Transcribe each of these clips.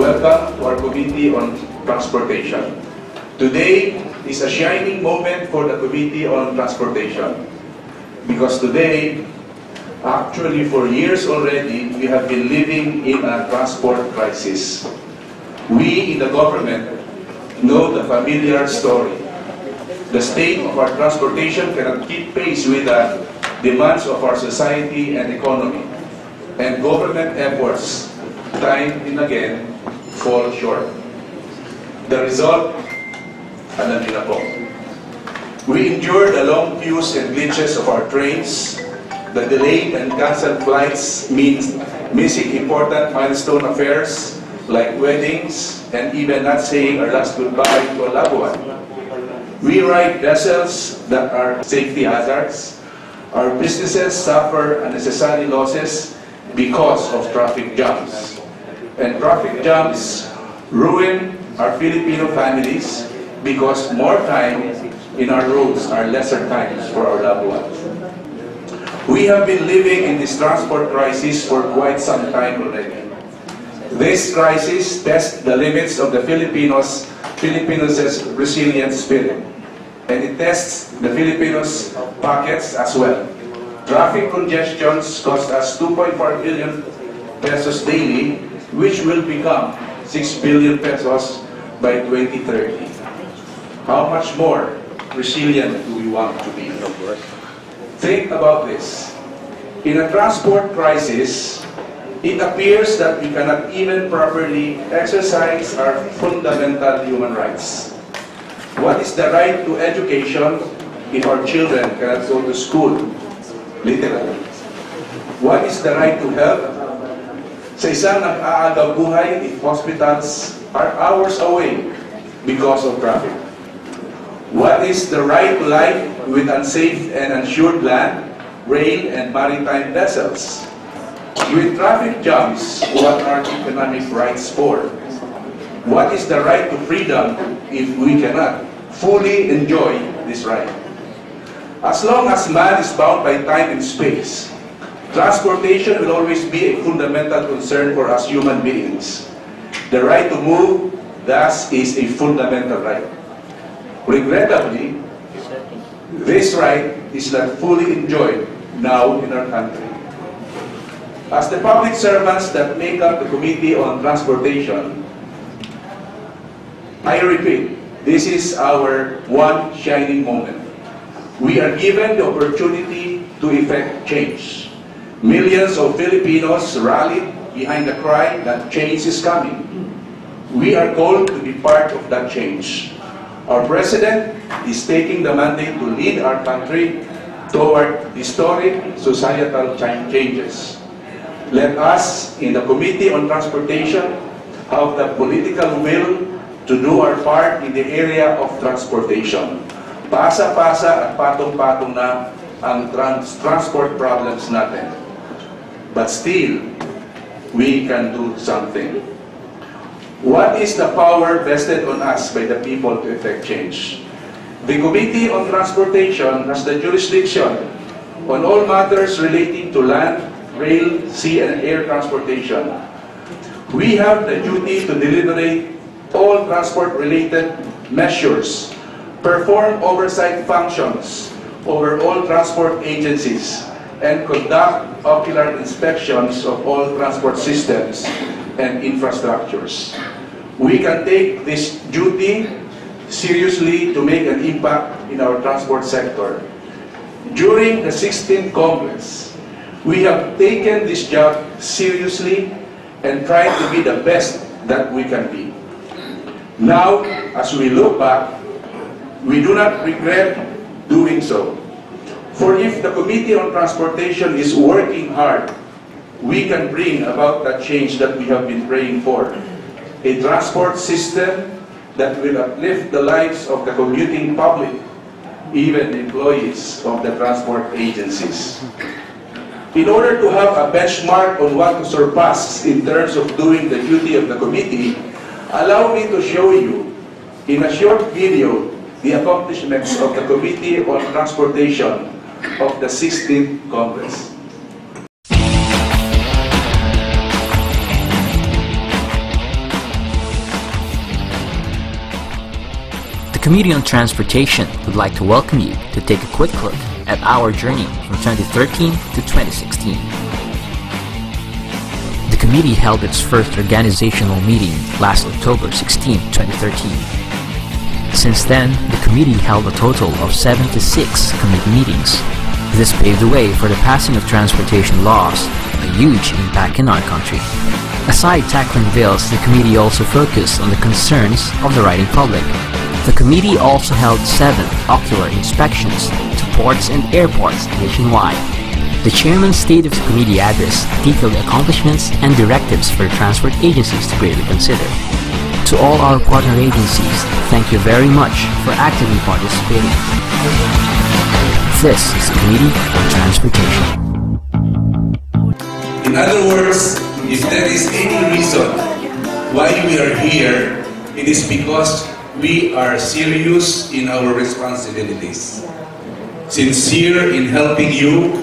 welcome to our Committee on Transportation. Today is a shining moment for the Committee on Transportation because today, actually for years already, we have been living in a transport crisis. We in the government know the familiar story. The state of our transportation cannot keep pace with the demands of our society and economy, and government efforts time and again fall short. The result, alam niyo na po. We endured the long queues and glitches of our trains. The delayed and cancelled flights means missing important milestone affairs like weddings and even not saying our last goodbye to a loved one. We ride vessels that are safety hazards. Our businesses suffer unnecessary losses because of traffic jams. And traffic jams ruin our Filipino families because more time in our roads are lesser times for our loved ones. We have been living in this transport crisis for quite some time already. This crisis tests the limits of the Filipinos' resilient spirit. And it tests the Filipinos' pockets as well. Traffic congestions cost us 2.4 billion pesos daily, which will become 6 billion pesos by 2030. How much more resilient do we want to be? Think about this. In a transport crisis, it appears that we cannot even properly exercise our fundamental human rights. What is the right to education if our children cannot go to school? Literally. What is the right to health? Sa isang nag-aagaw buhay if hospitals are hours away because of traffic. What is the right to life with unsafe and uninsured land, rail, and maritime vessels? With traffic jams, what are economic rights for? What is the right to freedom if we cannot fully enjoy this right? As long as man is bound by time and space, transportation will always be a fundamental concern for us human beings. The right to move, thus, is a fundamental right. Regrettably, this right is not fully enjoyed now in our country. As the public servants that make up the Committee on Transportation, I repeat, this is our one shining moment. We are given the opportunity to effect change. Millions of Filipinos rallied behind the cry that change is coming. We are called to be part of that change. Our President is taking the mandate to lead our country toward historic societal changes. Let us, in the Committee on Transportation, have the political will to do our part in the area of transportation. Pasa-pasa at patong-patong na ang transport problems natin. But still, we can do something. What is the power vested on us by the people to effect change? The Committee on Transportation has the jurisdiction on all matters relating to land, rail, sea, and air transportation. We have the duty to deliberate all transport-related measures, perform oversight functions over all transport agencies, and conduct ocular inspections of all transport systems and infrastructures. We can take this duty seriously to make an impact in our transport sector. During the 16th Congress, we have taken this job seriously and tried to be the best that we can be. Now, as we look back, we do not regret doing so. For if the Committee on Transportation is working hard, we can bring about that change that we have been praying for. A transport system that will uplift the lives of the commuting public, even employees of the transport agencies. In order to have a benchmark on what to surpass in terms of doing the duty of the committee, allow me to show you in a short video the accomplishments of the Committee on Transportation of the 16th Congress. Committee on Transportation would like to welcome you to take a quick look at our journey from 2013 to 2016. The committee held its first organizational meeting last October 16, 2013. Since then, the committee held a total of 76 committee meetings. This paved the way for the passing of transportation laws, a huge impact in our country. Aside tackling bills, the committee also focused on the concerns of the riding public. The committee also held 7 ocular inspections to ports and airports nationwide. The chairman's State of the Committee address detailed the accomplishments and directives for transport agencies to greatly consider. To all our partner agencies, thank you very much for actively participating. This is the Committee on Transportation. In other words, if there is any reason why we are here, it is because we are serious in our responsibilities, sincere in helping you,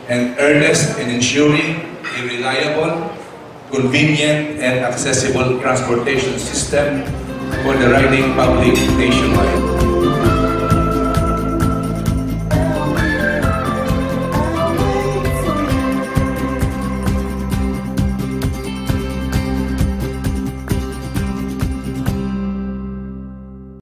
and earnest in ensuring a reliable, convenient, and accessible transportation system for the riding public nationwide.